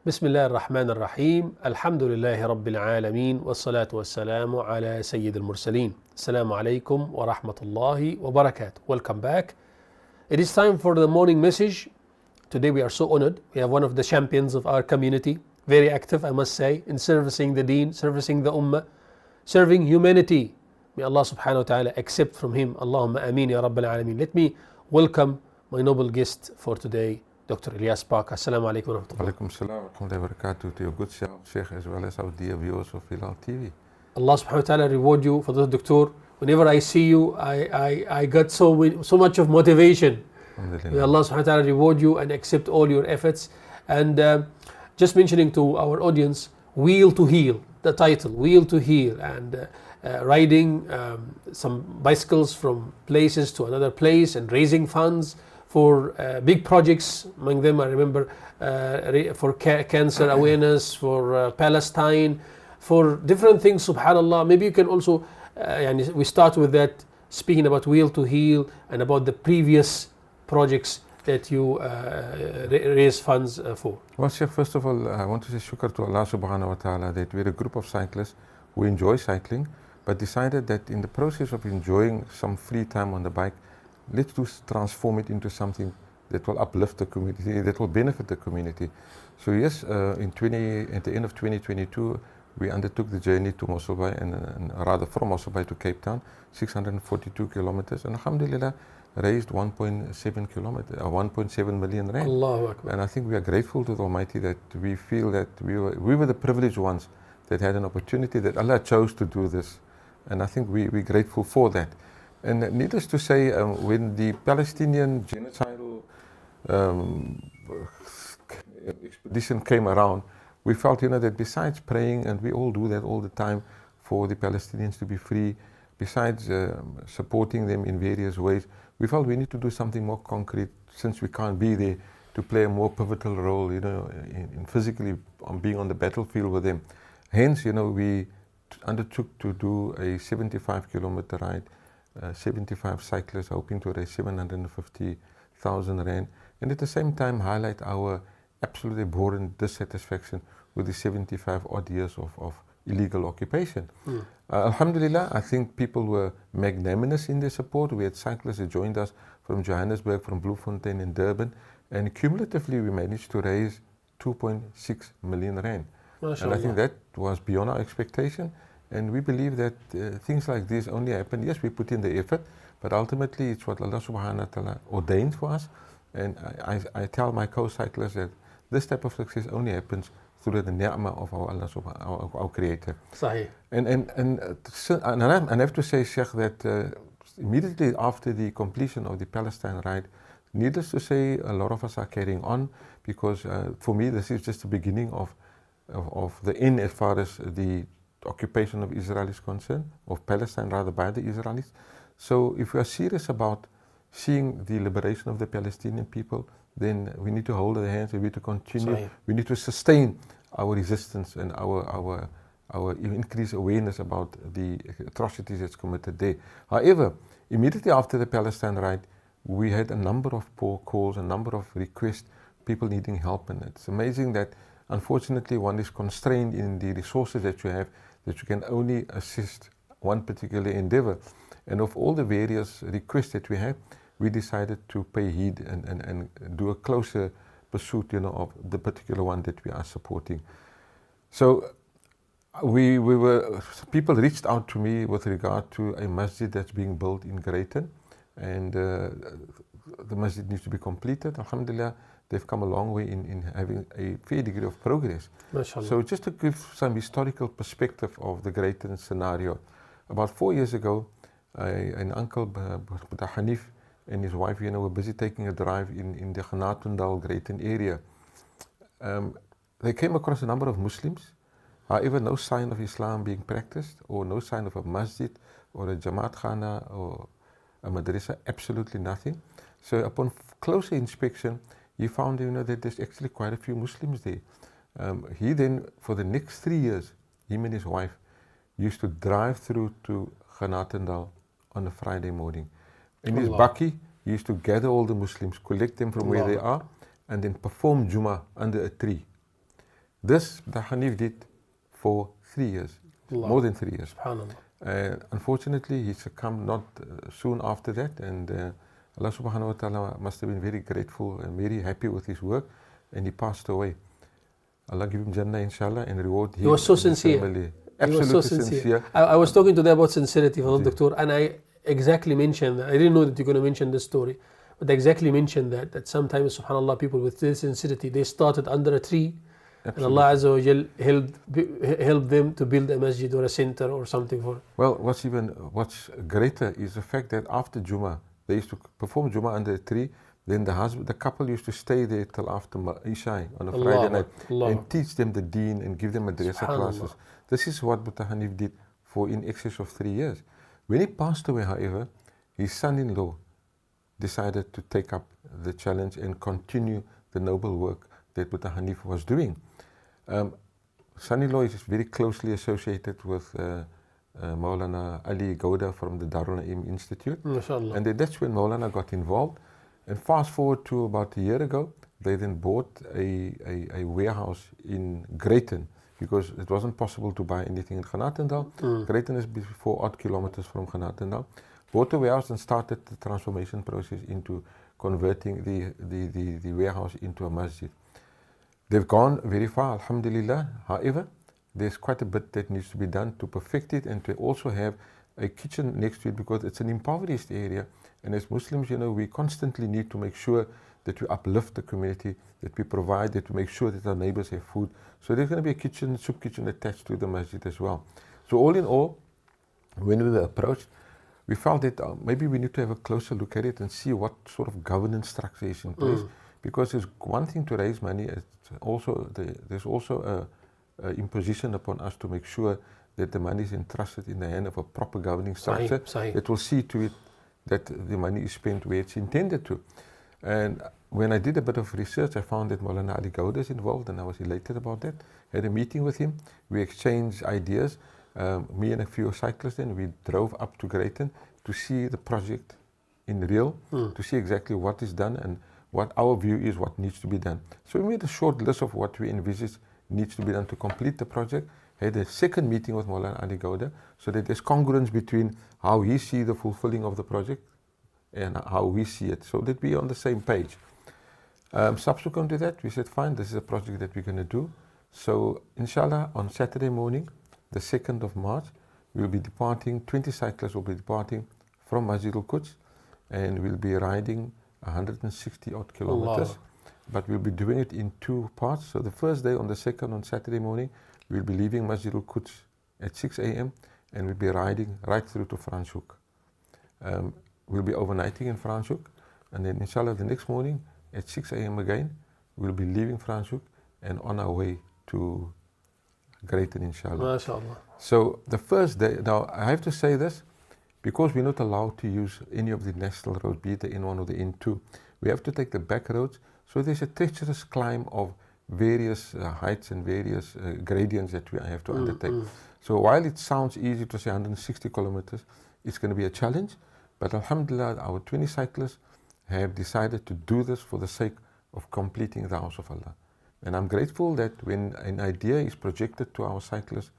بسم الله الرحمن الرحيم الحمد لله رب العالمين والصلاة والسلام على سيد المرسلين. Assalamu alaikum wa rahmatullahi wa barakatuh. Welcome back. It is time for the morning message. Today we are so honored. We have one of the champions of our community, very active I must say, in servicing the deen, servicing the ummah, serving humanity. May Allah subhanahu wa ta'ala accept from him. Allahumma ameen ya rabbal alameen. Let me welcome my noble guest for today, Dr Elias Parker. Assalamu alaikum wa rahmatullah. Alaikum salam wa rahmatullahi wa barakatuh to your good self, Sheikh, as well as our dear viewers of Hilaal TV. Allah subhanahu wa ta'ala reward you for the doctor. Whenever I see you, I got so much of motivation. May Allah subhanahu wa ta'ala reward you and accept all your efforts. And just mentioning to our audience, Wheel to Heal, the title, Wheel to Heal, and riding some bicycles from places to another place and raising funds for big projects. Among them I remember for cancer awareness, for Palestine, for different things, subhanallah. Maybe you can also, we start with that, speaking about Wheel to Heal and about the previous projects that you raise funds for. Well, Sheikh, first of all, I want to say shukr to Allah subhanahu wa ta'ala that we're a group of cyclists who enjoy cycling, but decided that in the process of enjoying some free time on the bike, let's transform it into something that will uplift the community, that will benefit the community. So yes, at the end of 2022, we undertook the journey to Mosul Bay, and rather from Mosul Bay to Cape Town, 642 kilometers, and alhamdulillah, raised 1.7 million rand. Allahu Akbar. And I think we are grateful to the Almighty that we feel that we were the privileged ones that had an opportunity, that Allah chose to do this. And I think we're grateful for that. And needless to say, when the Palestinian genocidal expedition came around, we felt, that besides praying, and we all do that all the time, for the Palestinians to be free, besides supporting them in various ways, we felt we need to do something more concrete, since we can't be there, to play a more pivotal role, in physically being on the battlefield with them. Hence, we undertook to do a 75-kilometer ride, 75 cyclists, hoping to raise 750,000 rand, and at the same time highlight our absolute abhorrent dissatisfaction with the 75 odd years of illegal occupation. Alhamdulillah, I think people were magnanimous in their support. We had cyclists that joined us from Johannesburg, from Bloemfontein and Durban, and cumulatively we managed to raise 2.6 million rand. And I think that was beyond our expectation. And we believe that things like this only happen. Yes, we put in the effort, but ultimately it's what Allah subhanahu wa ta'ala ordained for us. And I tell my co-cyclists that this type of success only happens through the ni'mah of our Allah subhanahu our Creator. Sahih. And I have to say, Sheikh, that immediately after the completion of the Palestine ride, needless to say, a lot of us are carrying on, because for me this is just the beginning of the end as far as the occupation of Israel is concerned, of Palestine rather, by the Israelis. So if we are serious about seeing the liberation of the Palestinian people, then we need to hold their hands, we need to continue, Sorry. we need to sustain our resistance and our increased awareness about the atrocities that's committed there. However, immediately after the Palestine ride, we had a number of calls, a number of requests, people needing help, and it's amazing that unfortunately one is constrained in the resources that you have, that you can only assist one particular endeavor. And of all the various requests that we have, we decided to pay heed and do a closer pursuit, of the particular one that we are supporting. So people reached out to me with regard to a masjid that's being built in Greaton, and the masjid needs to be completed. Alhamdulillah, they've come a long way in having a fair degree of progress. MashaAllah. So just to give some historical perspective of the Greaton scenario, about 4 years ago, an uncle, Hanif, and his wife, were busy taking a drive in the Genatendal, Greaton area. They came across a number of Muslims, however, no sign of Islam being practiced, or no sign of a masjid, or a Jamaat Khana, or a madrasa, absolutely nothing. So upon closer inspection, he found, that there's actually quite a few Muslims there. He then, for the next 3 years, him and his wife used to drive through to Genatendal on a Friday morning. In his bakkie, he used to gather all the Muslims, collect them from where they are, and then perform Jummah under a tree. This the Hanif did for 3 years, Allah. more than 3 years. Subhanallah. Unfortunately, he succumbed not soon after that, and Allah subhanahu wa ta'ala must have been very grateful and very happy with his work, and he passed away. Allah give him Jannah, inshallah, and reward him. He was so and his sincere. family. He was Absolutely so sincere. I was talking to them about sincerity, Indeed. Doctor, and I exactly mentioned that. I didn't know that you're going to mention this story, but I exactly mentioned that sometimes, subhanAllah, people with this sincerity, they started under a tree, Absolutely. and Allah Azza wa Jal helped them to build a masjid or a center or something for. Well, what's greater is the fact that after Jummah, they used to perform Jummah under a tree. Then the couple used to stay there till after Isha on a Friday night and teach them the deen and give them madrasa classes. This is what Dr. Hanif did for in excess of 3 years. When he passed away, however, his son-in-law decided to take up the challenge and continue the noble work that Dr. Hanif was doing. Son-in-law is very closely associated with Maulana Ali Gouda from the Darul Naim Institute. MashaAllah. And that's when Maulana got involved. And fast forward to about a year ago, they then bought a warehouse in Greaton, because it wasn't possible to buy anything in Ghanatendal. Greaton is 4 odd kilometers from Ghanatendal. Bought a warehouse and started the transformation process into converting the warehouse into a masjid. They've gone very far, alhamdulillah. However, there's quite a bit that needs to be done to perfect it and to also have a kitchen next to it, because it's an impoverished area. And as Muslims, we constantly need to make sure that we uplift the community, that we provide, that we make sure that our neighbors have food. So there's going to be a kitchen, soup kitchen attached to the masjid as well. So all in all, when we were approached, we felt that maybe we need to have a closer look at it and see what sort of governance structure is in place. Because it's one thing to raise money, there's also an imposition upon us to make sure that the money is entrusted in the hand of a proper governing structure that will see to it that the money is spent where it's intended to. And when I did a bit of research, I found that Maulana Ali Gouda is involved, and I was elated about that. Had a meeting with him, we exchanged ideas. Me and a few cyclists, then we drove up to Greaton to see the project in real, to see exactly what is done and what our view is, what needs to be done. So we made a short list of what we envisage needs to be done to complete the project. Had a second meeting with Maulana Ali Gouda, so that there's congruence between how he sees the fulfilling of the project and how we see it, so that we're on the same page. Subsequent to that, we said, fine, this is a project that we're going to do. So inshallah, on Saturday morning, the 2nd of March, we'll be departing, 20 cyclists will be departing from Masjid al-Quds, and we'll be riding 160 odd kilometers. Allah. But we'll be doing it in 2 parts. So the first day, on the 2nd, on Saturday morning, we'll be leaving Masjid al-Quds at 6 a.m. and we'll be riding right through to Franschhoek. We'll be overnighting in Franschhoek, and then inshallah the next morning at 6 a.m. again, we'll be leaving Franschhoek and on our way to Greaton, inshallah. MashaAllah. So the first day, now I have to say this, because we're not allowed to use any of the national roads, be it the N1 or the N2, we have to take the back roads. So there's a treacherous climb of various heights and various gradients that we have to undertake. So while it sounds easy to say 160 kilometers, it's going to be a challenge. But alhamdulillah, our 20 cyclists have decided to do this for the sake of completing the house of Allah. And I'm grateful that when an idea is projected to our cyclists,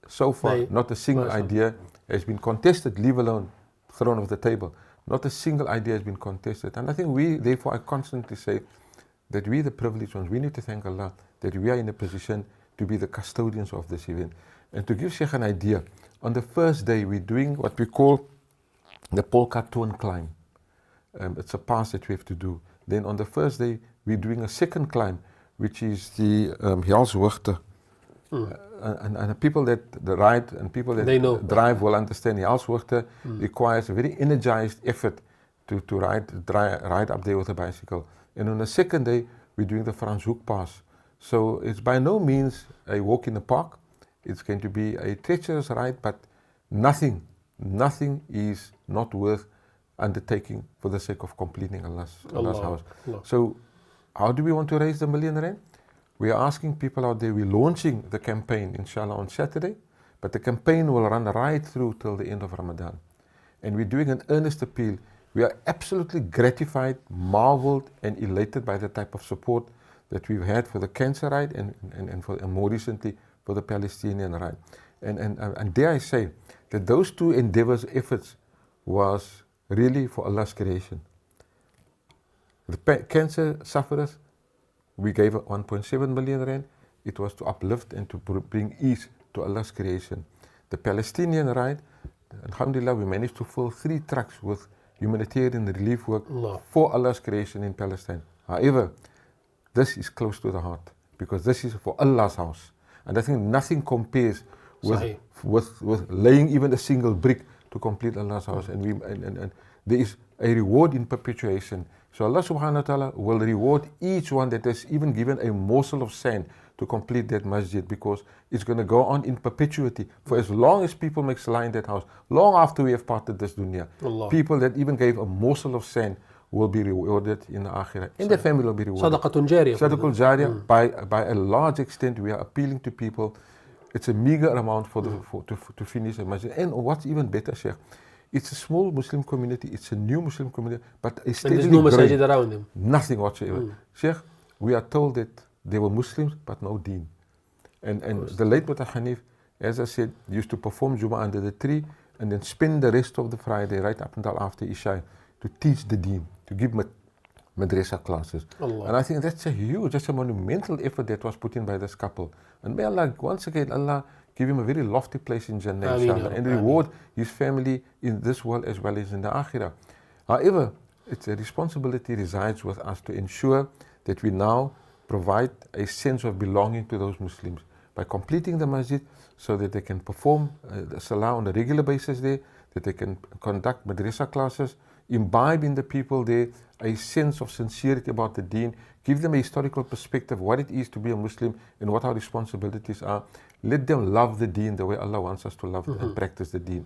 so far not a single idea has been contested, leave alone thrown off the table. Not a single idea has been contested. And I think therefore I constantly say that we, the privileged ones, we need to thank Allah that we are in a position to be the custodians of this event. And to give Sheikh an idea, on the first day we're doing what we call the polka tone climb. It's a pass that we have to do. Then on the first day we're doing a second climb, which is the Hilaal. And the people that ride and people that drive will understand Hilaal requires a very energized effort to ride up there with a bicycle. And on the second day, we're doing the Franschhoek Pass. So it's by no means a walk in the park. It's going to be a treacherous ride, but nothing is not worth undertaking for the sake of completing Allah's house. Allah. So how do we want to raise the R1 million? We are asking people out there, we're launching the campaign, inshallah, on Saturday, but the campaign will run right through till the end of Ramadan. And we're doing an earnest appeal. We are absolutely gratified, marveled, and elated by the type of support that we've had for the cancer right and more recently for the Palestinian right. And dare I say that those two endeavors, efforts, was really for Allah's creation. The cancer sufferers, we gave 1.7 million rand. It was to uplift and to bring ease to Allah's creation. The Palestinian right, alhamdulillah, we managed to fill 3 trucks with humanitarian relief work for Allah's creation in Palestine. However, this is close to the heart because this is for Allah's house. And I think nothing compares with laying even a single brick to complete Allah's house. And there is a reward in perpetuation. So Allah subhanahu wa ta'ala will reward each one that has even given a morsel of sand to complete that masjid, because it's going to go on in perpetuity for as long as people make salah in that house, long after we have parted this dunya. People that even gave a morsel of sand will be rewarded in the akhirah, and their family will be rewarded. Sadaqatun jariyah. Sadaqatul jariyah, by a large extent, we are appealing to people. It's a meager amount to finish a masjid. And what's even better, Sheikh, it's a small Muslim community, it's a new Muslim community, but a steadily and there's no growing. masjid around them. Nothing whatsoever. Sheikh, we are told that they were Muslims, but no deen. And the late Muta Hanif, as I said, used to perform Jummah under the tree and then spend the rest of the Friday, right up until after Isha, to teach the deen, to give madrasa classes. And I think that's a monumental effort that was put in by this couple. And may Allah, once again, Allah give him a very lofty place in Jannah, inshallah, and reward his family in this world as well as in the Akhirah. However, it's a responsibility resides with us to ensure that we now provide a sense of belonging to those Muslims by completing the masjid so that they can perform the salah on a regular basis there, that they can conduct madrasa classes, imbibe in the people there a sense of sincerity about the deen, give them a historical perspective what it is to be a Muslim and what our responsibilities are. Let them love the deen the way Allah wants us to love and practice the deen.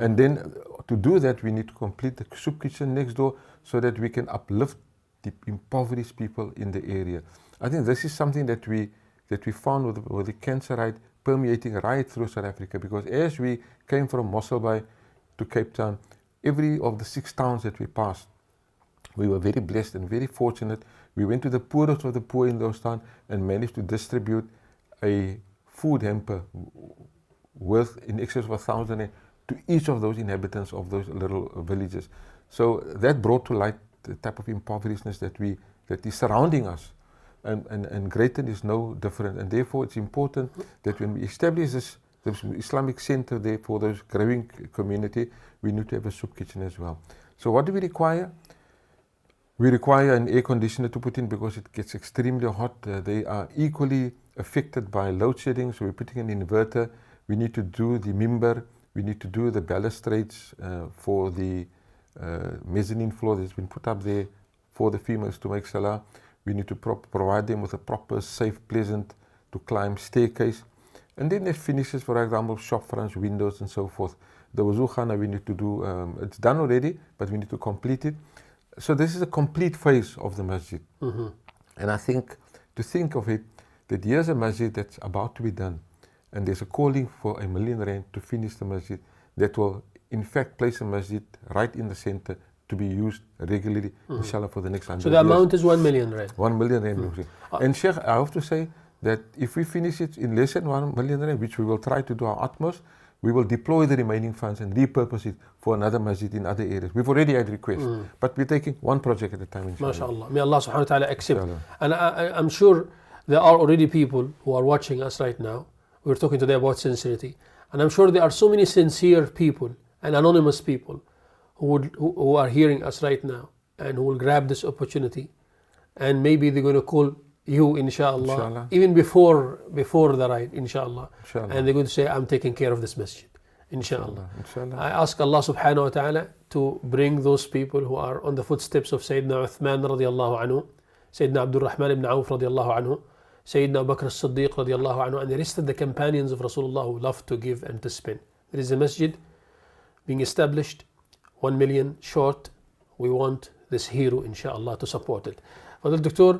And then to do that, we need to complete the soup kitchen next door so that we can uplift the impoverished people in the area. I think this is something that we found with the cancer right permeating right through South Africa, because as we came from Mosselbaai to Cape Town, every of the 6 towns that we passed, we were very blessed and very fortunate. We went to the poorest of the poor in those towns and managed to distribute a food hamper worth in excess of 1,000 to each of those inhabitants of those little villages. So that brought to light the type of impoverishedness that is surrounding us. And Greaton is no different. And therefore it's important that when we establish this Islamic center there for those growing community, we need to have a soup kitchen as well. So what do we require? We require an air conditioner to put in because it gets extremely hot. They are equally affected by load shedding, so we're putting an inverter. We need to do the mimbar. We need to do the balustrades for the mezzanine floor that's been put up there for the females to make salah. We need to provide them with a proper, safe, pleasant to climb staircase. And then it finishes, for example, shop fronts, windows and so forth. The wuzu khana we need to do, it's done already, but we need to complete it. So this is a complete phase of the masjid. And I think, to think of it, that here's a masjid that's about to be done, and there's a calling for R1 million to finish the masjid that will in fact place the masjid right in the center to be used regularly, inshallah, for the next 100 years. So the amount is R1 million, right? R1 million. And Sheikh, I have to say that if we finish it in less than R1 million, which we will try to do our utmost, we will deploy the remaining funds and repurpose it for another masjid in other areas. We've already had requests, but we're taking one project at a time, inshallah. MashaAllah. May Allah subhanahu wa ta'ala accept. And I'm sure there are already people who are watching us right now. We're talking today about sincerity. And I'm sure there are so many sincere people and anonymous people who are hearing us right now and who will grab this opportunity. And maybe they're going to call you, inshallah, even before the ride, inshallah. And they're going to say, I'm taking care of this masjid, inshallah. I ask Allah subhanahu wa ta'ala to bring those people who are on the footsteps of Sayyidina Uthman radiallahu anhu, Sayyidina Abdul Rahman ibn Auf radiallahu anhu, Sayyidina Abu Bakr as-Siddiq radiallahu anhu, and the rest of the companions of Rasulullah who love to give and to spend. There is a masjid being established, 1 million short. We want this hero, inshallah, to support it. Well, Doctor,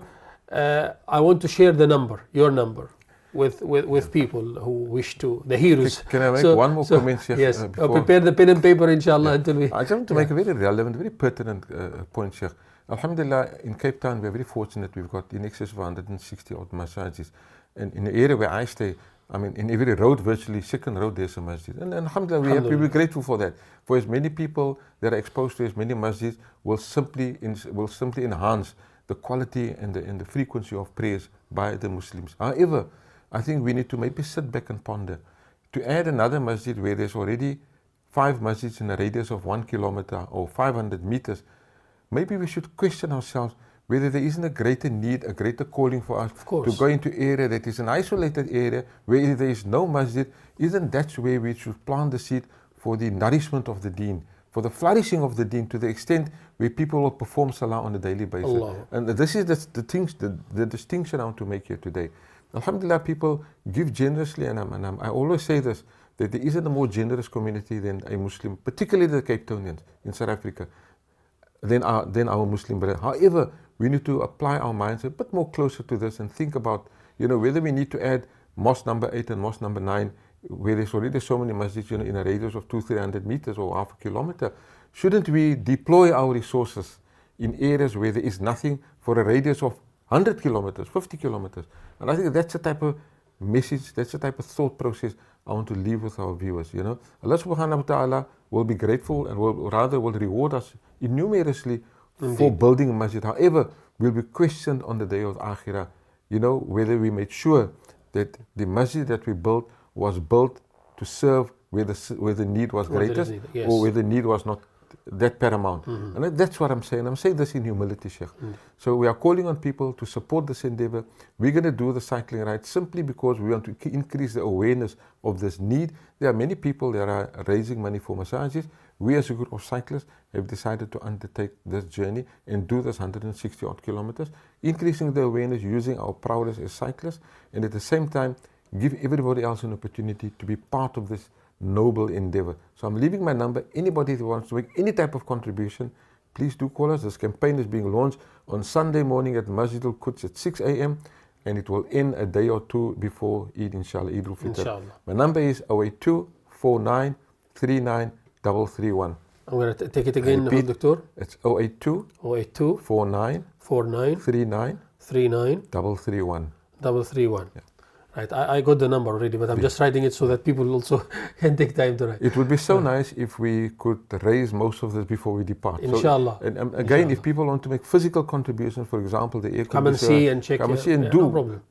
I want to share the number, your number, with people who wish to, the heroes. Can I make one more comment, Sheikh? Yes, prepare the pen and paper, inshallah, until we... I just want to make a very relevant, very pertinent point, Sheikh. Alhamdulillah, in Cape Town, we're very fortunate. We've got in excess of 160 odd masajid. And in the area where I stay, I mean, in every road, virtually, second road, there's a masjid. And alhamdulillah, we're grateful for that. For as many people that are exposed to as many masjids will simply enhance the quality and the frequency of prayers by the Muslims. However, I think we need to maybe sit back and ponder. To add another masjid where there's already 5 masjids in a radius of 1 kilometer or 500 meters, maybe we should question ourselves whether there isn't a greater need, a greater calling for us to go into area that is an isolated area where there is no masjid. Isn't that where we should plant the seed for the nourishment of the deen, for the flourishing of the deen, to the extent where people will perform salah on a daily basis. Allah. And this is the distinction I want to make here today. Alhamdulillah, people give generously, and I always say this, that there isn't a more generous community than a Muslim, particularly the Cape Townians in South Africa, than our Muslim brother. However, we need to apply our minds a bit more closer to this and think about, whether we need to add mosque number 8 and mosque number 9, where there's already so many masjids, in a radius of 200-300 meters or half a kilometer. Shouldn't we deploy our resources in areas where there is nothing for a radius of 100 kilometers, 50 kilometers? And I think that's the type of message, that's the type of thought process I want to leave with our viewers. Allah subhanahu wa ta'ala will be grateful and will reward us innumerously for building a masjid. However, we'll be questioned on the day of Akhirah, whether we made sure that the masjid that we built was built to serve where the need was greatest, or where the need was not that paramount. And that's what I'm saying. I'm saying this in humility, Sheikh. So we are calling on people to support this endeavor. We're going to do the cycling ride simply because we want to increase the awareness of this need. There are many people that are raising money for massages. We as a group of cyclists have decided to undertake this journey and do this 160 odd kilometers, increasing the awareness, using our prowess as cyclists, and at the same time give everybody else an opportunity to be part of this noble endeavor. So I'm leaving my number. Anybody who wants to make any type of contribution, please do call us. This campaign is being launched on Sunday morning at Masjid al-Quds at 6 a.m. and it will end a day or two before Eid, inshallah, Eid al-Fitr. My number is 082 49 39 331. I'm going to take it again, Doctor. It's 082 49 39 331. Yeah. Right, I got the number already, but I'm just writing it so that people also can take time to write. It would be so nice if we could raise most of this before we depart. Inshallah. So, and again, if people want to make physical contributions, for example, the air come and see and check. Come and see and do. No problem.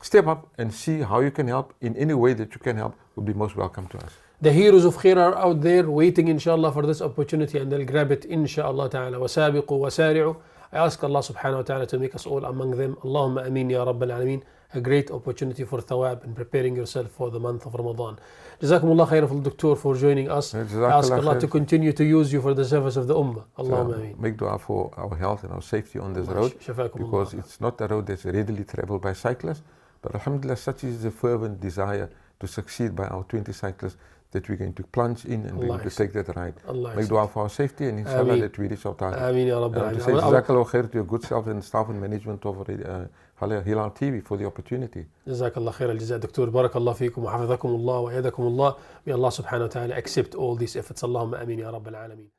Step up and see how you can help in any way that you can help. Would be most welcome to us. The heroes of khair are out there waiting, inshallah, for this opportunity, and they'll grab it, inshallah ta'ala. وَسَابِقُوا وَسَارِعُوا. I ask Allah subhanahu wa ta'ala to make us all among them. Allahumma ameen ya Rabbal Alameen. A great opportunity for thawab in preparing yourself for the month of Ramadan. Jazakumullah khairan, Doctor, for joining us. I ask Allah to continue to use you for the service of the Ummah. Allahumma ameen. Make dua for our health and our safety on this road, because it's not a road that's readily traveled by cyclists. But alhamdulillah, such is the fervent desire to succeed by our 20 cyclists that we're going to plunge in and we're going to take that ride. Make dua for our safety, and inshallah that we reach our target. Ameen ya Rabbi. And to say Jazakallah khair to your good self and staff and management of Hilaal TV for the opportunity. Jazakallah khair al-jazaa, Doctor. Barakallah feekum wa hafizakum Allah wa ayadakum Allah. May Allah subhanahu wa ta'ala accept all these efforts. Allahumma ameen ya Rabbil Alameen.